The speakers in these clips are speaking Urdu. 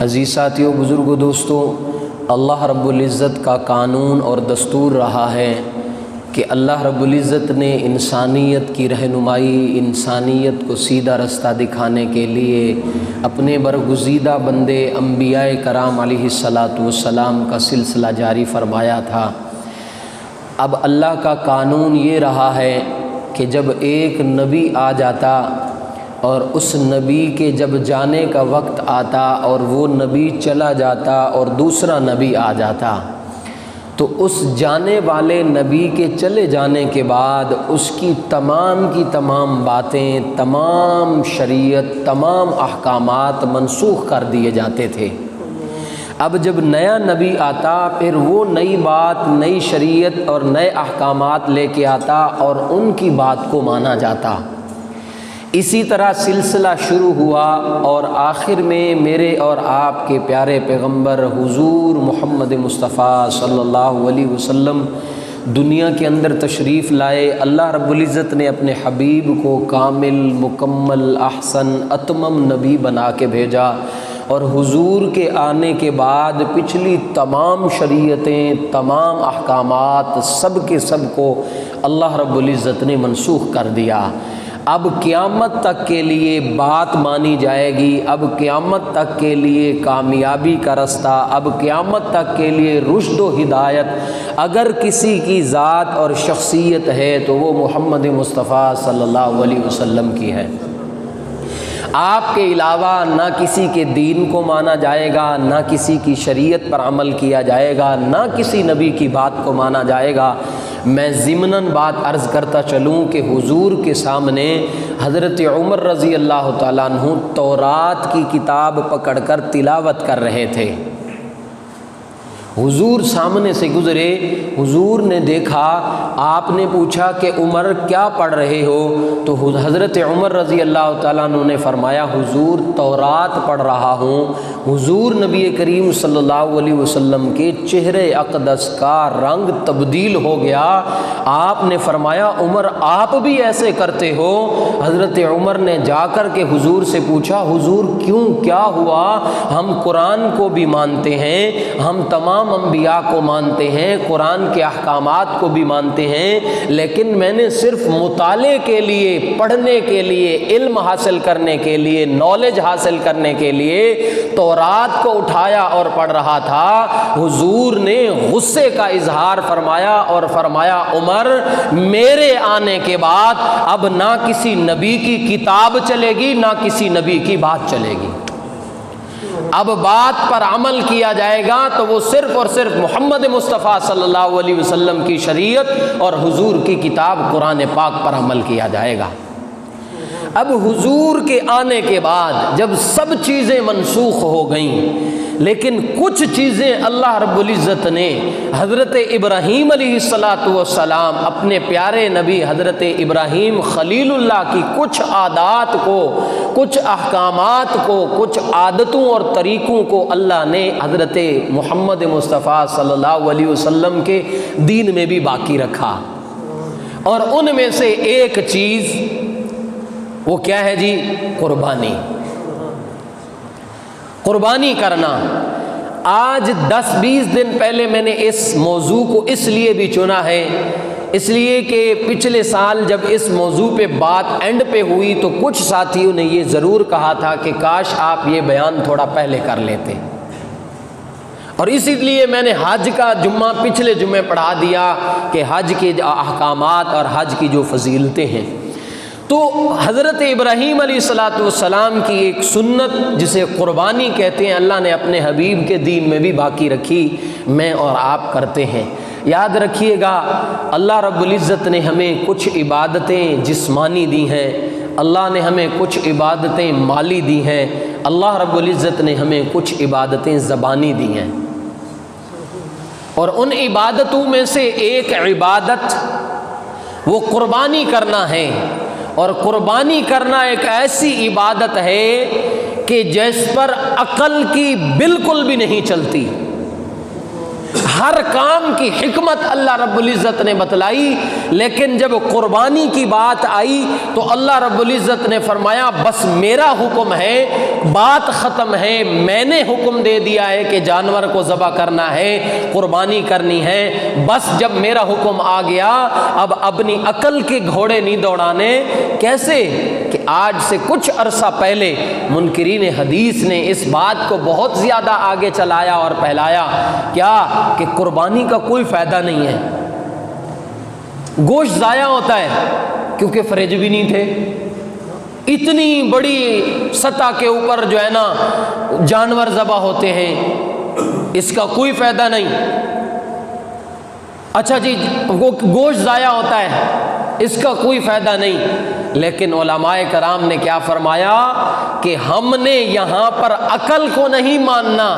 عزیز ساتھیوں، بزرگوں، دوستوں، اللہ رب العزت کا قانون اور دستور رہا ہے کہ اللہ رب العزت نے انسانیت کی رہنمائی، انسانیت کو سیدھا رستہ دکھانے کے لیے اپنے برگزیدہ بندے انبیاء کرام علیہ الصلاۃ والسلام کا سلسلہ جاری فرمایا تھا۔ اب اللہ کا قانون یہ رہا ہے کہ جب ایک نبی آ جاتا اور اس نبی کے جب جانے کا وقت آتا اور وہ نبی چلا جاتا اور دوسرا نبی آ جاتا، تو اس جانے والے نبی کے چلے جانے کے بعد اس کی تمام باتیں، تمام شریعت، تمام احکامات منسوخ کر دیے جاتے تھے۔ اب جب نیا نبی آتا پھر وہ نئی بات، نئی شریعت اور نئے احکامات لے کے آتا اور ان کی بات کو مانا جاتا۔ اسی طرح سلسلہ شروع ہوا اور آخر میں میرے اور آپ کے پیارے پیغمبر حضور محمد مصطفیٰ صلی اللہ علیہ وسلم دنیا کے اندر تشریف لائے۔ اللہ رب العزت نے اپنے حبیب کو کامل، مکمل، احسن، اتمم نبی بنا کے بھیجا، اور حضور کے آنے کے بعد پچھلی تمام شریعتیں، تمام احکامات، سب کے سب کو اللہ رب العزت نے منسوخ کر دیا۔ اب قیامت تک کے لیے بات مانی جائے گی، اب قیامت تک کے لیے کامیابی کا رستہ، اب قیامت تک کے لیے رشد و ہدایت اگر کسی کی ذات اور شخصیت ہے تو وہ محمد مصطفیٰ صلی اللہ علیہ وسلم کی ہے۔ آپ کے علاوہ نہ کسی کے دین کو مانا جائے گا، نہ کسی کی شریعت پر عمل کیا جائے گا، نہ کسی نبی کی بات کو مانا جائے گا۔ میں ضمناً بات عرض کرتا چلوں کہ حضور کے سامنے حضرت عمر رضی اللہ تعالیٰ عنہ تورات کی کتاب پکڑ کر تلاوت کر رہے تھے۔ حضور سامنے سے گزرے، حضور نے دیکھا، آپ نے پوچھا کہ عمر کیا پڑھ رہے ہو؟ تو حضرت عمر رضی اللہ تعالیٰ عنہ نے فرمایا حضور تورات پڑھ رہا ہوں۔ حضور نبی کریم صلی اللہ علیہ وسلم کے چہرے اقدس کا رنگ تبدیل ہو گیا۔ آپ نے فرمایا عمر آپ بھی ایسے کرتے ہو؟ حضرت عمر نے جا کر کے حضور سے پوچھا حضور کیوں، کیا ہوا؟ ہم قرآن کو بھی مانتے ہیں، ہم تمام انبیاء کو مانتے ہیں، قرآن کے احکامات کو بھی مانتے ہیں، لیکن میں نے صرف مطالعے کے لیے، پڑھنے کے لیے، علم حاصل کرنے کے لیے، نالج حاصل کرنے کے لیے تورات کو اٹھایا اور پڑھ رہا تھا۔ حضور نے غصے کا اظہار فرمایا اور فرمایا عمر میرے آنے کے بعد اب نہ کسی نبی کی کتاب چلے گی، نہ کسی نبی کی بات چلے گی۔ اب بات پر عمل کیا جائے گا تو وہ صرف اور صرف محمد مصطفیٰ صلی اللہ علیہ وسلم کی شریعت اور حضور کی کتاب قرآن پاک پر عمل کیا جائے گا۔ اب حضور کے آنے کے بعد جب سب چیزیں منسوخ ہو گئیں، لیکن کچھ چیزیں اللہ رب العزت نے حضرت ابراہیم علیہ السلام اپنے پیارے نبی حضرت ابراہیم خلیل اللہ کی کچھ عادات کو، کچھ احکامات کو، کچھ عادتوں اور طریقوں کو اللہ نے حضرت محمد مصطفیٰ صلی اللہ علیہ وسلم کے دین میں بھی باقی رکھا، اور ان میں سے ایک چیز وہ کیا ہے جی؟ قربانی۔ قربانی کرنا۔ آج 10-20 دن پہلے میں نے اس موضوع کو اس لیے بھی چنا ہے، اس لیے کہ پچھلے سال جب اس موضوع پہ بات اینڈ پہ ہوئی تو کچھ ساتھیوں نے یہ ضرور کہا تھا کہ کاش آپ یہ بیان تھوڑا پہلے کر لیتے، اور اسی لیے میں نے حج کا جمعہ پچھلے جمعے پڑھا دیا کہ حج کے احکامات اور حج کی جو فضیلتیں ہیں۔ تو حضرت ابراہیم علیہ السلام کی ایک سنت جسے قربانی کہتے ہیں اللہ نے اپنے حبیب کے دین میں بھی باقی رکھی، میں اور آپ کرتے ہیں۔ یاد رکھیے گا اللہ رب العزت نے ہمیں کچھ عبادتیں جسمانی دی ہیں، اللہ نے ہمیں کچھ عبادتیں مالی دی ہیں، اللہ رب العزت نے ہمیں کچھ عبادتیں زبانی دی ہیں، اور ان عبادتوں میں سے ایک عبادت وہ قربانی کرنا ہے۔ اور قربانی کرنا ایک ایسی عبادت ہے کہ جس پر عقل کی بالکل بھی نہیں چلتی۔ ہر کام کی حکمت اللہ رب العزت نے بتلائی، لیکن جب قربانی کی بات آئی تو اللہ رب العزت نے فرمایا بس میرا حکم ہے، بات ختم ہے، میں نے حکم دے دیا ہے کہ جانور کو ذبح کرنا ہے، قربانی کرنی ہے، بس جب میرا حکم آ گیا اب اپنی عقل کے گھوڑے نہیں دوڑانے۔ کیسے کہ آج سے کچھ عرصہ پہلے منکرین حدیث نے اس بات کو بہت زیادہ آگے چلایا اور پھیلایا، کیا کہ قربانی کا کوئی فائدہ نہیں ہے، گوشت ضائع ہوتا ہے، کیونکہ فریج بھی نہیں تھے، اتنی بڑی سطح کے اوپر جو ہے نا جانور ذبح ہوتے ہیں، اس کا کوئی فائدہ نہیں۔ اچھا جی وہ گوشت ضائع ہوتا ہے، اس کا کوئی فائدہ نہیں، لیکن علماء کرام نے کیا فرمایا کہ ہم نے یہاں پر عقل کو نہیں ماننا،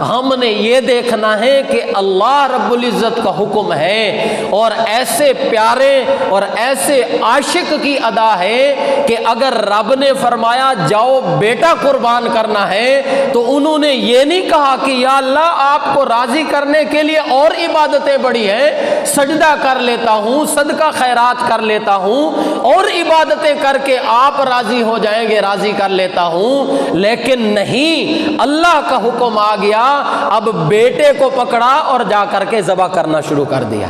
ہم نے یہ دیکھنا ہے کہ اللہ رب العزت کا حکم ہے، اور ایسے پیارے اور ایسے عاشق کی ادا ہے کہ اگر رب نے فرمایا جاؤ بیٹا قربان کرنا ہے تو انہوں نے یہ نہیں کہا کہ یا اللہ آپ کو راضی کرنے کے لیے اور عبادتیں بڑی ہیں، سجدہ کر لیتا ہوں، صدقہ خیرات کر لیتا ہوں، اور عبادتیں کر کے آپ راضی ہو جائیں گے راضی کر لیتا ہوں، لیکن نہیں، اللہ کا حکم آ گیا، اب بیٹے کو پکڑا اور جا کر کے ذبح کرنا شروع کر دیا۔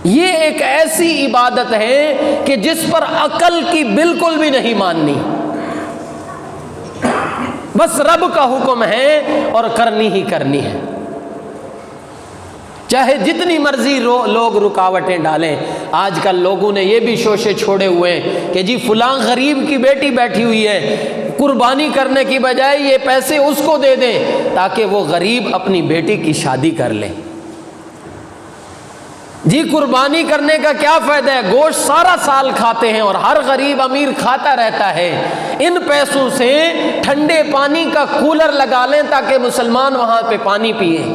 یہ ایک ایسی عبادت ہے کہ جس پر عقل کی بالکل بھی نہیں ماننی، بس رب کا حکم ہے اور کرنی ہی کرنی ہے، چاہے جتنی مرضی لوگ رکاوٹیں ڈالیں۔ آج کل لوگوں نے یہ بھی شوشے چھوڑے ہوئے ہیں کہ جی فلاں غریب کی بیٹی بیٹھی ہوئی ہے، قربانی کرنے کی بجائے یہ پیسے اس کو دے دیں تاکہ وہ غریب اپنی بیٹی کی شادی کر لے۔ جی قربانی کرنے کا کیا فائدہ ہے؟ گوشت سارا سال کھاتے ہیں اور ہر غریب امیر کھاتا رہتا ہے، ان پیسوں سے ٹھنڈے پانی کا کولر لگا لیں تاکہ مسلمان وہاں پہ پانی پیئے۔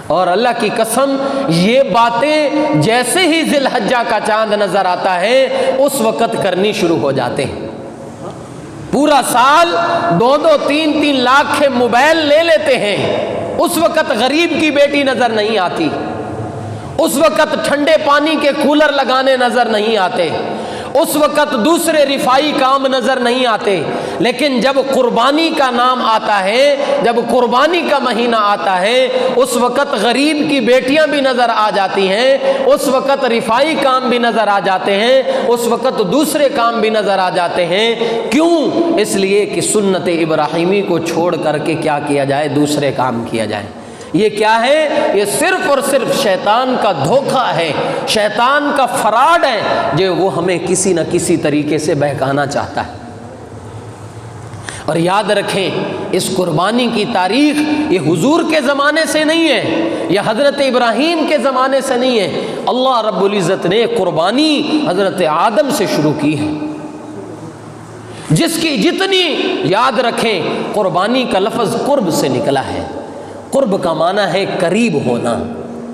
اور اللہ کی قسم یہ باتیں جیسے ہی ذی الحجہ کا چاند نظر آتا ہے اس وقت کرنی شروع ہو جاتے ہیں۔ پورا سال 2-3 لاکھ کے موبائل لے لیتے ہیں، اس وقت غریب کی بیٹی نظر نہیں آتی، اس وقت ٹھنڈے پانی کے کولر لگانے نظر نہیں آتے، اس وقت دوسرے رفائی کام نظر نہیں آتے، لیکن جب قربانی کا نام آتا ہے، جب قربانی کا مہینہ آتا ہے، اس وقت غریب کی بیٹیاں بھی نظر آ جاتی ہیں، اس وقت رفائی کام بھی نظر آ جاتے ہیں، اس وقت دوسرے کام بھی نظر آ جاتے ہیں۔ کیوں؟ اس لیے کہ سنت ابراہیمی کو چھوڑ کر کے کیا کیا جائے؟ دوسرے کام کیا جائے۔ یہ کیا ہے؟ یہ صرف اور صرف شیطان کا دھوکہ ہے، شیطان کا فراڈ ہے جو وہ ہمیں کسی نہ کسی طریقے سے بہکانا چاہتا ہے۔ اور یاد رکھیں اس قربانی کی تاریخ یہ حضور کے زمانے سے نہیں ہے، یہ حضرت ابراہیم کے زمانے سے نہیں ہے، اللہ رب العزت نے قربانی حضرت آدم سے شروع کی ہے، جس کی جتنی یاد رکھیں قربانی کا لفظ قرب سے نکلا ہے۔ قرب کا معنی ہے قریب ہونا،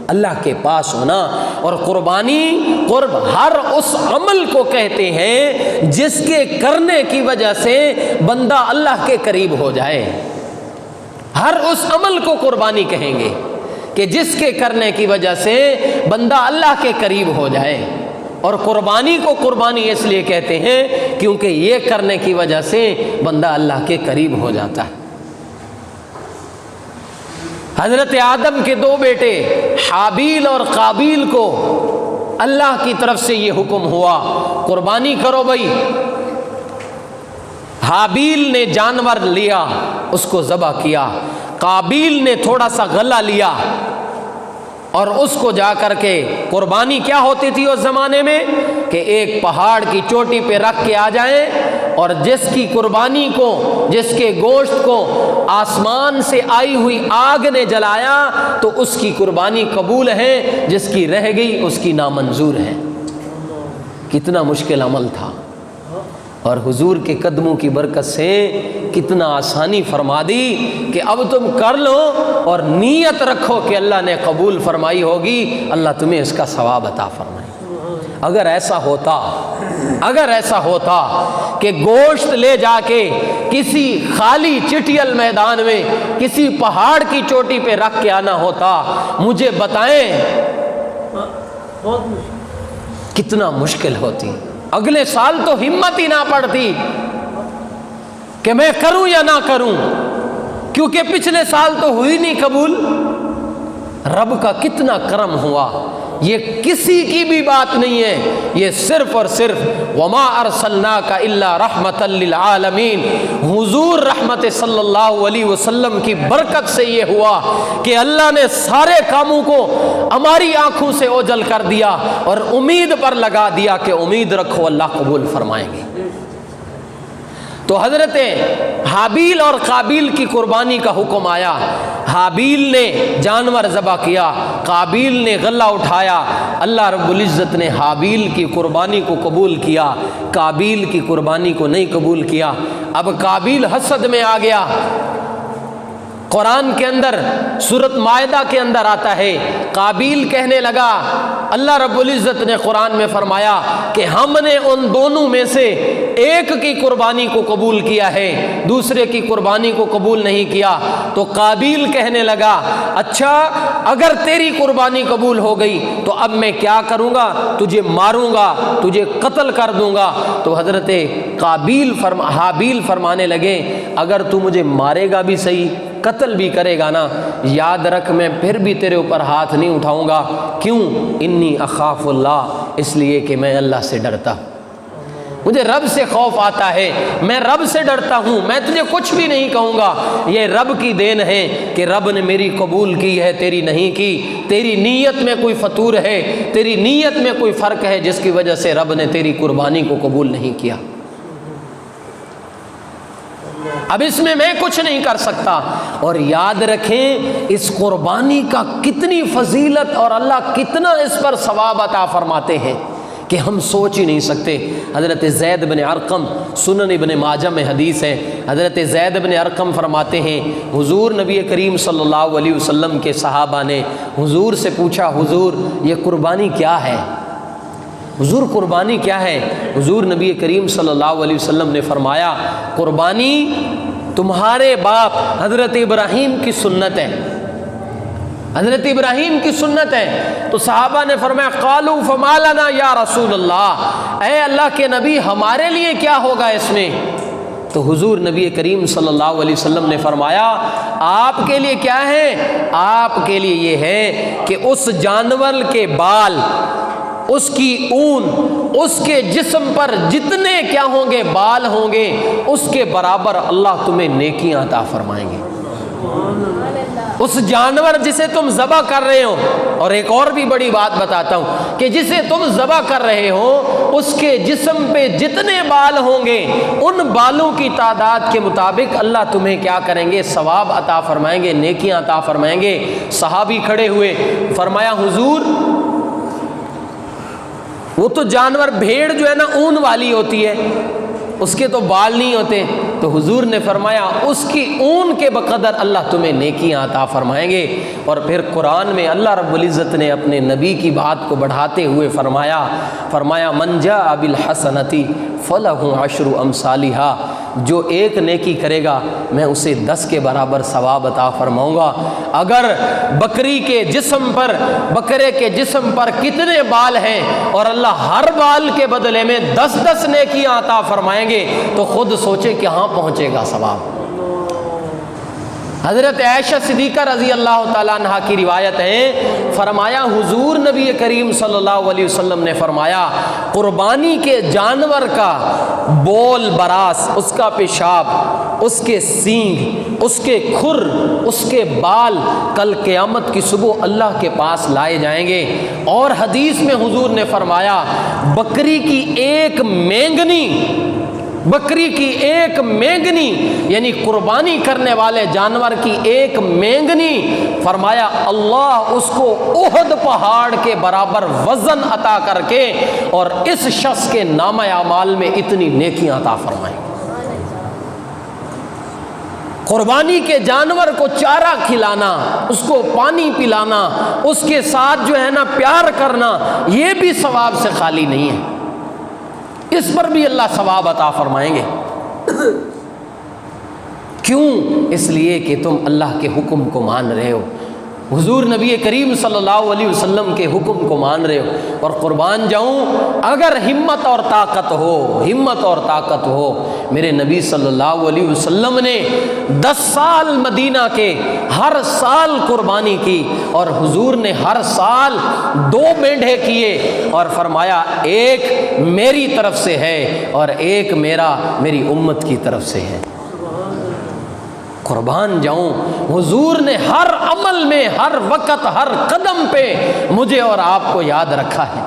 اللہ کے پاس ہونا، اور قربانی قرب ہر اس عمل کو کہتے ہیں جس کے کرنے کی وجہ سے بندہ اللہ کے قریب ہو جائے، ہر اس عمل کو قربانی کہیں گے کہ جس کے کرنے کی وجہ سے بندہ اللہ کے قریب ہو جائے۔ اور قربانی کو قربانی اس لیے کہتے ہیں کیونکہ یہ کرنے کی وجہ سے بندہ اللہ کے قریب ہو جاتا ہے۔ حضرت آدم کے 2 بیٹے حابیل اور قابیل کو اللہ کی طرف سے یہ حکم ہوا قربانی کرو بھائی۔ حابیل نے جانور لیا، اس کو ذبح کیا، قابیل نے تھوڑا سا غلہ لیا اور اس کو جا کر کے قربانی کیا ہوتی تھی اس زمانے میں کہ ایک پہاڑ کی چوٹی پہ رکھ کے آ جائیں، اور جس کی قربانی کو، جس کے گوشت کو آسمان سے آئی ہوئی آگ نے جلایا تو اس کی قربانی قبول ہے، جس کی رہ گئی اس کی نامنظور ہے۔ کتنا مشکل عمل تھا، اور حضور کے قدموں کی برکت سے کتنا آسانی فرما دی کہ اب تم کر لو اور نیت رکھو کہ اللہ نے قبول فرمائی ہوگی، اللہ تمہیں اس کا ثواب عطا فرمائے۔ اگر ایسا ہوتا کہ گوشت لے جا کے کسی خالی چٹیل میدان میں کسی پہاڑ کی چوٹی پہ رکھ کے آنا ہوتا، مجھے بتائیں کتنا مشکل ہوتی۔ اگلے سال تو ہمت ہی نہ پڑتی کہ میں کروں یا نہ کروں، کیونکہ پچھلے سال تو ہوئی نہیں قبول۔ رب کا کتنا کرم ہوا، یہ کسی کی بھی بات نہیں ہے، یہ صرف اور صرف وما ارسلناک الا رحمۃ للعالمین، حضور رحمت صلی اللہ علیہ وسلم کی برکت سے یہ ہوا کہ اللہ نے سارے کاموں کو ہماری آنکھوں سے اوجھل کر دیا اور امید پر لگا دیا کہ امید رکھو اللہ قبول فرمائیں گے۔ تو حضرت حابیل اور قابیل کی قربانی کا حکم آیا، حابیل نے جانور ذبح کیا، قابیل نے غلہ اٹھایا، اللہ رب العزت نے حابیل کی قربانی کو قبول کیا، قابیل کی قربانی کو نہیں قبول کیا۔ اب قابیل حسد میں آ گیا۔ قرآن کے اندر سورۃ مائدہ کے اندر آتا ہے، قابیل کہنے لگا، اللہ رب العزت نے قرآن میں فرمایا کہ ہم نے ان دونوں میں سے ایک کی قربانی کو قبول کیا ہے، دوسرے کی قربانی کو قبول نہیں کیا۔ تو قابیل کہنے لگا، اچھا اگر تیری قربانی قبول ہو گئی تو اب میں کیا کروں گا؟ تجھے ماروں گا، تجھے قتل کر دوں گا۔ تو حضرت حابیل فرمانے لگے، اگر تو مجھے مارے گا بھی صحیح، قتل بھی کرے گا نا، یاد رکھ میں پھر بھی تیرے اوپر ہاتھ نہیں اٹھاؤں گا۔ کیوں؟ انی اخاف اللہ، اس لیے کہ میں اللہ سے ڈرتا، مجھے رب سے خوف آتا ہے، میں رب سے ڈرتا ہوں، میں تجھے کچھ بھی نہیں کہوں گا۔ یہ رب کی دین ہے کہ رب نے میری قبول کی ہے، تیری نہیں کی۔ تیری نیت میں کوئی فطور ہے، تیری نیت میں کوئی فرق ہے جس کی وجہ سے رب نے تیری قربانی کو قبول نہیں کیا۔ اب اس میں میں کچھ نہیں کر سکتا۔ اور یاد رکھیں اس قربانی کا کتنی فضیلت اور اللہ کتنا اس پر ثواب عطا فرماتے ہیں کہ ہم سوچ ہی نہیں سکتے۔ حضرت زید بن ارقم، سنن ابن ماجہ میں حدیث ہے، حضرت زید بن ارقم فرماتے ہیں حضور نبی کریم صلی اللہ علیہ وسلم کے صحابہ نے حضور سے پوچھا، حضور یہ قربانی کیا ہے؟ حضور قربانی کیا ہے؟ حضور نبی کریم صلی اللہ علیہ وسلم نے فرمایا، قربانی تمہارے باپ حضرت ابراہیم کی سنت ہے، حضرت ابراہیم کی سنت ہے۔ تو صحابہ نے فرمایا، قالوا فما لنا یا رسول اللہ، اے اللہ کے نبی ہمارے لیے کیا ہوگا اس میں؟ تو حضور نبی کریم صلی اللہ علیہ وسلم نے فرمایا، آپ کے لیے کیا ہے؟ آپ کے لیے یہ ہے کہ اس جانور کے بال، اس کی اون، اس کے جسم پر جتنے کیا ہوں گے بال ہوں گے، اس کے برابر اللہ تمہیں نیکیاں عطا فرمائیں گے۔ اس جانور جسے تم ذبح کر رہے ہو، اور ایک اور بھی بڑی بات بتاتا ہوں کہ جسے تم ذبح کر رہے ہو اس کے جسم پہ جتنے بال ہوں گے ان بالوں کی تعداد کے مطابق اللہ تمہیں کیا کریں گے؟ ثواب عطا فرمائیں گے، نیکیاں عطا فرمائیں گے۔ صحابی کھڑے ہوئے، فرمایا حضور وہ تو جانور بھیڑ جو ہے نا اون والی ہوتی ہے، اس کے تو بال نہیں ہوتے۔ تو حضور نے فرمایا اس کی اون کے بقدر اللہ تمہیں نیکیاں عطا فرمائیں گے۔ اور پھر قرآن میں اللہ رب العزت نے اپنے نبی کی بات کو بڑھاتے ہوئے فرمایا من جاء بالحسنۃ فلہ عشر امثالھا، جو ایک نیکی کرے گا میں اسے 10 کے برابر ثواب عطا فرماؤں گا۔ اگر بکرے کے جسم پر کتنے بال ہیں اور اللہ ہر بال کے بدلے میں 10 نیکیاں عطا فرمائیں گے تو خود سوچے کہاں پہنچے گا ثواب۔ حضرت عائشہ صدیقہ رضی اللہ تعالیٰ عنہ کی روایت ہے، فرمایا حضور نبی کریم صلی اللہ علیہ وسلم نے فرمایا قربانی کے جانور کا بول براس، اس کا پیشاب، اس کے سینگ، اس کے کھر، اس کے بال کل قیامت کی صبح اللہ کے پاس لائے جائیں گے۔ اور حدیث میں حضور نے فرمایا بکری کی ایک مینگنی یعنی قربانی کرنے والے جانور کی ایک مینگنی، فرمایا اللہ اس کو احد پہاڑ کے برابر وزن عطا کر کے اور اس شخص کے نامہ اعمال میں اتنی نیکیاں عطا فرمائیں۔ قربانی کے جانور کو چارہ کھلانا، اس کو پانی پلانا، اس کے ساتھ جو ہے نا پیار کرنا، یہ بھی ثواب سے خالی نہیں ہے، اس پر بھی اللہ ثواب عطا فرمائیں گے۔ کیوں؟ اس لیے کہ تم اللہ کے حکم کو مان رہے ہو، حضور نبی کریم صلی اللہ علیہ وسلم کے حکم کو مان رہے ہو۔ اور قربان جاؤں، اگر ہمت اور طاقت ہو، میرے نبی صلی اللہ علیہ وسلم نے 10 سال مدینہ کے ہر سال قربانی کی، اور حضور نے ہر سال 2 مینڈھے کیے، اور فرمایا ایک میری طرف سے ہے اور ایک میری امت کی طرف سے ہے۔ قربان جاؤں، حضور نے ہر عمل میں، ہر وقت، ہر قدم پہ مجھے اور آپ کو یاد رکھا ہے۔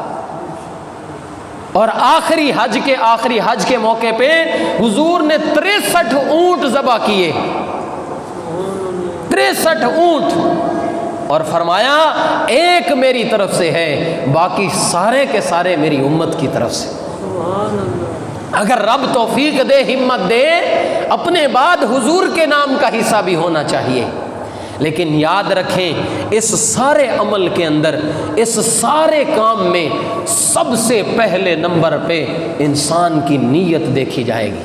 اور آخری حج کے موقع پہ حضور نے 63 اونٹ ذبح کیے، 63 اونٹ، اور فرمایا ایک میری طرف سے ہے، باقی سارے کے سارے میری امت کی طرف سے۔ اگر رب توفیق دے، ہمت دے، اپنے بعد حضور کے نام کا حصہ بھی ہونا چاہیے۔ لیکن یاد رکھیں، اس سارے عمل کے اندر، اس سارے کام میں سب سے پہلے نمبر پہ انسان کی نیت دیکھی جائے گی۔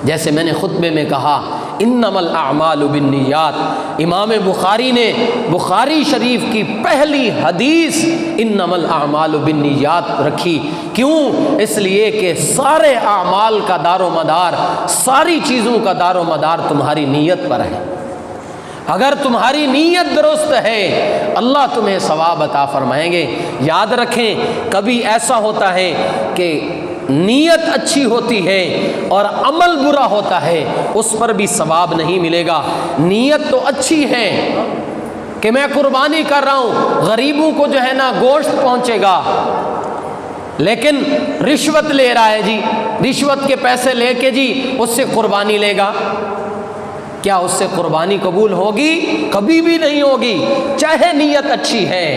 جیسے میں نے خطبے میں کہا، انما الاعمال بالنیات، امام بخاری نے بخاری شریف کی پہلی حدیث انما الاعمال بالنیات رکھی۔ کیوں؟ اس لیے کہ سارے اعمال کا دار و مدار، ساری چیزوں کا دار و مدار تمہاری نیت پر ہے۔ اگر تمہاری نیت درست ہے، اللہ تمہیں ثواب عطا فرمائیں گے۔ یاد رکھیں، کبھی ایسا ہوتا ہے کہ نیت اچھی ہوتی ہے اور عمل برا ہوتا ہے، اس پر بھی ثواب نہیں ملے گا۔ نیت تو اچھی ہے کہ میں قربانی کر رہا ہوں، غریبوں کو جو ہے نا گوشت پہنچے گا، لیکن رشوت لے رہا ہے جی، رشوت کے پیسے لے کے جی اس سے قربانی لے گا، کیا اس سے قربانی قبول ہوگی؟ کبھی بھی نہیں ہوگی، چاہے نیت اچھی ہے۔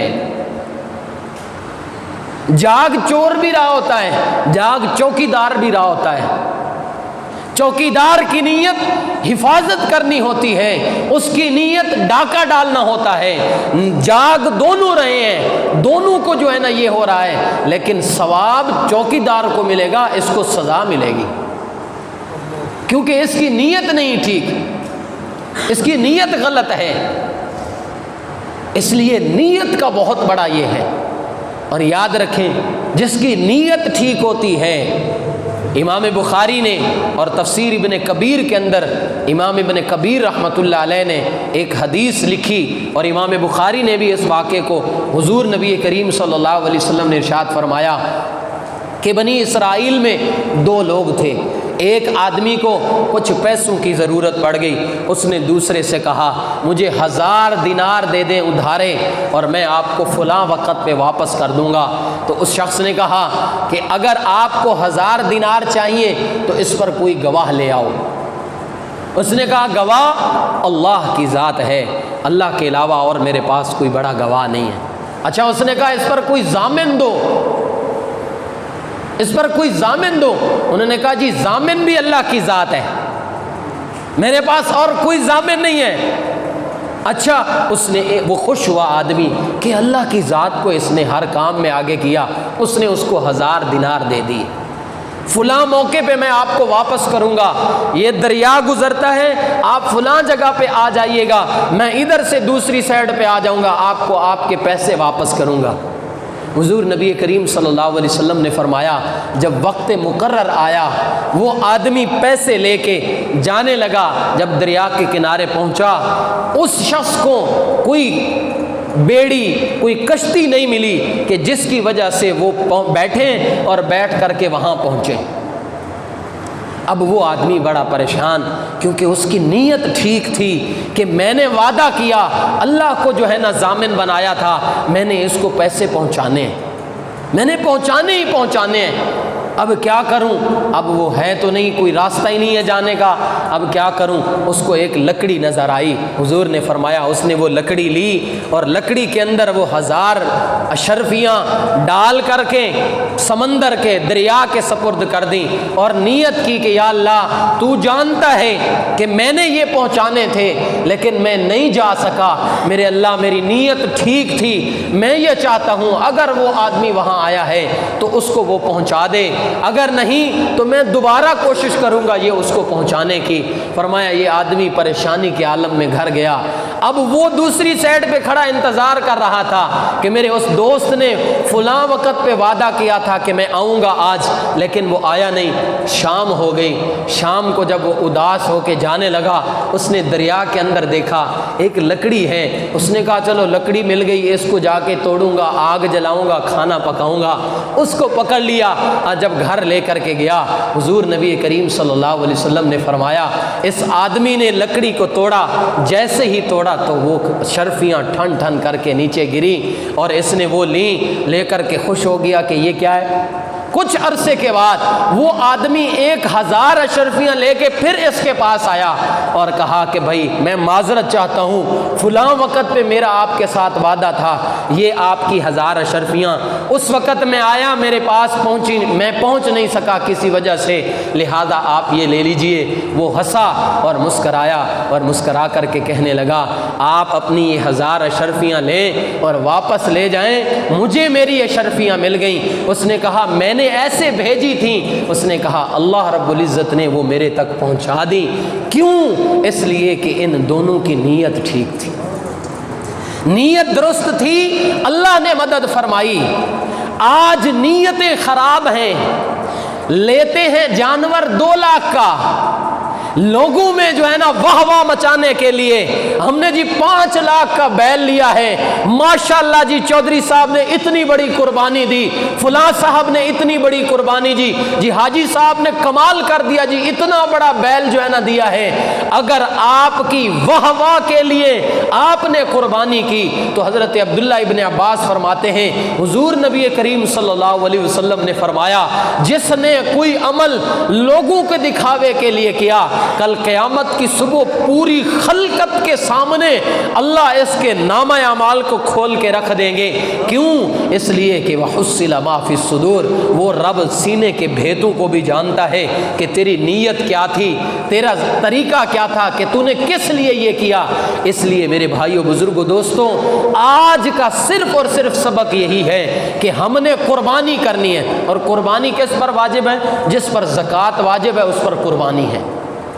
جاگ چور بھی رہا ہوتا ہے، جاگ چوکیدار بھی رہا ہوتا ہے۔ چوکیدار کی نیت حفاظت کرنی ہوتی ہے، اس کی نیت ڈاکہ ڈالنا ہوتا ہے۔ جاگ دونوں رہے ہیں، دونوں کو جو ہے نا یہ ہو رہا ہے، لیکن ثواب چوکیدار کو ملے گا، اس کو سزا ملے گی، کیونکہ اس کی نیت نہیں ٹھیک، اس کی نیت غلط ہے۔ اس لیے نیت کا بہت بڑا یہ ہے۔ اور یاد رکھیں، جس کی نیت ٹھیک ہوتی ہے، امام بخاری نے اور تفسیر ابن کبیر کے اندر امام ابن کبیر رحمۃ اللہ علیہ نے ایک حدیث لکھی، اور امام بخاری نے بھی اس واقعے کو حضور نبی کریم صلی اللہ علیہ وسلم نے ارشاد فرمایا کہ بنی اسرائیل میں 2 لوگ تھے۔ ایک آدمی کو کچھ پیسوں کی ضرورت پڑ گئی، اس نے دوسرے سے کہا مجھے 1000 دینار دے دیں ادھارے اور میں آپ کو فلاں وقت پہ واپس کر دوں گا۔ تو اس شخص نے کہا کہ اگر آپ کو 1000 دینار چاہیے تو اس پر کوئی گواہ لے آؤ۔ اس نے کہا گواہ اللہ کی ذات ہے، اللہ کے علاوہ اور میرے پاس کوئی بڑا گواہ نہیں ہے۔ اچھا، اس نے کہا اس پر کوئی ضامن دو، اس پر کوئی ضامن دو۔ انہوں نے کہا جی ضامن بھی اللہ کی ذات ہے، میرے پاس اور کوئی ضامن نہیں ہے۔ اچھا، اس نے وہ خوش ہوا آدمی کہ اللہ کی ذات کو اس نے ہر کام میں آگے کیا، اس نے اس کو 1000 دینار دے دی۔ فلاں موقع پہ میں آپ کو واپس کروں گا، یہ دریا گزرتا ہے، آپ فلاں جگہ پہ آ جائیے گا، میں ادھر سے دوسری سائڈ پہ آ جاؤں گا، آپ کو آپ کے پیسے واپس کروں گا۔ حضور نبی کریم صلی اللہ علیہ وسلم نے فرمایا جب وقت مقرر آیا، وہ آدمی پیسے لے کے جانے لگا، جب دریا کے کنارے پہنچا، اس شخص کو کوئی بیڑی، کوئی کشتی نہیں ملی کہ جس کی وجہ سے وہ بیٹھیں اور بیٹھ کر کے وہاں پہنچیں۔ اب وہ آدمی بڑا پریشان، کیونکہ اس کی نیت ٹھیک تھی کہ میں نے وعدہ کیا، اللہ کو جو ہے نا ضامن بنایا تھا، میں نے اس کو پیسے پہنچانے ہیں، میں نے پہنچانے ہی پہنچانے ہیں۔ اب کیا کروں؟ اب وہ ہے تو نہیں، کوئی راستہ ہی نہیں ہے جانے کا، اب کیا کروں؟ اس کو ایک لکڑی نظر آئی، حضور نے فرمایا اس نے وہ لکڑی لی اور لکڑی کے اندر وہ 1000 اشرفیاں ڈال کر کے سمندر کے دریا کے سپرد کر دیں اور نیت کی کہ یا اللہ تو جانتا ہے کہ میں نے یہ پہنچانے تھے لیکن میں نہیں جا سکا، میرے اللہ میری نیت ٹھیک تھی، میں یہ چاہتا ہوں اگر وہ آدمی وہاں آیا ہے تو اس کو وہ پہنچا دے، اگر نہیں تو میں دوبارہ کوشش کروں گا یہ اس کو پہنچانے کی۔ فرمایا یہ آدمی پریشانی کے عالم میں گھر گیا۔ اب وہ دوسری سائڈ پہ کھڑا انتظار کر رہا تھا کہ میرے اس دوست نے فلاں وقت پہ وعدہ کیا تھا کہ میں آؤں گا آج، لیکن وہ آیا نہیں۔ شام ہو گئی، شام کو جب وہ اداس ہو کے جانے لگا، اس نے دریا کے اندر دیکھا ایک لکڑی ہے، اس نے کہا چلو لکڑی مل گئی، اس کو جا کے توڑوں گا، آگ جلاؤں گا، کھانا پکاؤں گا۔ اس کو پکڑ لیا، جب گھر لے کر کے گیا، حضور نبی کریم صلی اللہ علیہ وسلم نے فرمایا اس آدمی نے لکڑی کو توڑا، جیسے ہی توڑا تو وہ شرفیاں ٹھن ٹھن کر کے نیچے گری اور اس نے وہ لیں، لے کر کے خوش ہو گیا کہ یہ کیا ہے۔ کچھ عرصے کے بعد وہ آدمی 1000 اشرفیاں لے کے پھر اس کے پاس آیا اور کہا کہ بھائی میں معذرت چاہتا ہوں، فلاں وقت پہ میرا آپ کے ساتھ وعدہ تھا، یہ آپ کی 1000 اشرفیاں اس وقت میں آیا، میرے پاس پہنچی، میں پہنچ نہیں سکا کسی وجہ سے، لہذا آپ یہ لے لیجئے۔ وہ ہنسا اور مسکرایا اور مسکرا کر کے کہنے لگا آپ اپنی یہ 1000 اشرفیاں لیں اور واپس لے جائیں، مجھے میری اشرفیاں مل گئیں۔ اس نے کہا میں نے ایسے بھیجی تھیں، اس نے کہا اللہ رب العزت نے وہ میرے تک پہنچا دی۔ کیوں؟ اس لیے کہ ان دونوں کی نیت ٹھیک تھی، نیت درست تھی، اللہ نے مدد فرمائی۔ آج نیتیں خراب ہیں، لیتے ہیں جانور 2 لاکھ کا، لوگوں میں جو ہے نا واہ واہ مچانے کے لیے ہم نے جی 5 لاکھ کا بیل لیا ہے، ماشاءاللہ جی چودھری صاحب نے اتنی بڑی قربانی دی، فلاں صاحب نے اتنی بڑی قربانی دی، جی حاجی صاحب نے کمال کر دیا جی، اتنا بڑا بیل جو ہے نا دیا ہے۔ اگر آپ کی واہ واہ کے لیے آپ نے قربانی کی تو حضرت عبداللہ ابن عباس فرماتے ہیں حضور نبی کریم صلی اللہ علیہ وسلم نے فرمایا جس نے کوئی عمل لوگوں کے دکھاوے کے لیے کیا، کل قیامت کی صبح پوری خلقت کے سامنے اللہ اس کے نامہ اعمال کو کھول کے رکھ دیں گے۔ کیوں؟ اس لیے کہ وَحُصِّلَ مَا فِي الصُّدُورِ، وہ رب سینے کے بھیدوں کو بھی جانتا ہے کہ تیری نیت کیا تھی، تیرا طریقہ کیا تھا، کہ تو نے کس لیے یہ کیا۔ اس لیے میرے بھائیوں بزرگوں دوستوں، آج کا صرف اور صرف سبق یہی ہے کہ ہم نے قربانی کرنی ہے، اور قربانی کس پر واجب ہے؟ جس پر زکوٰۃ واجب ہے اس پر قربانی ہے،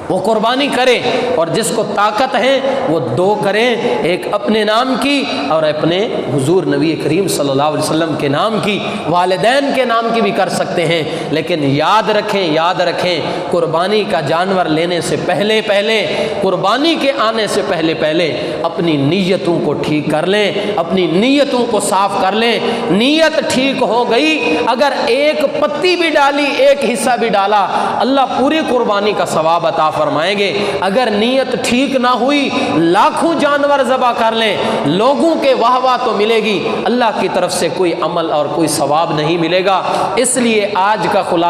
وہ قربانی کرے، اور جس کو طاقت ہے وہ 2 کرے، ایک اپنے نام کی اور اپنے حضور نبی کریم صلی اللہ علیہ وسلم کے نام کی، والدین کے نام کی بھی کر سکتے ہیں، لیکن یاد رکھیں قربانی کا جانور لینے سے پہلے قربانی کے آنے سے پہلے اپنی نیتوں کو ٹھیک کر لیں، اپنی نیتوں کو صاف کر لیں۔ نیت ٹھیک ہو گئی، اگر ایک پتی بھی ڈالی، ایک حصہ بھی ڈالا، اللہ پوری قربانی کا ثواب عطا فرمائیں گے۔ اگر نیت ٹھیک نہ ہوئی، لاکھوں جانور ذبح کر لیں، لوگوں کے واہ واہ تو ملے گی، اللہ کی طرف سے کوئی عمل اور کوئی ثواب نہیں ملے گا۔ اس لیے آج کا خلاصہ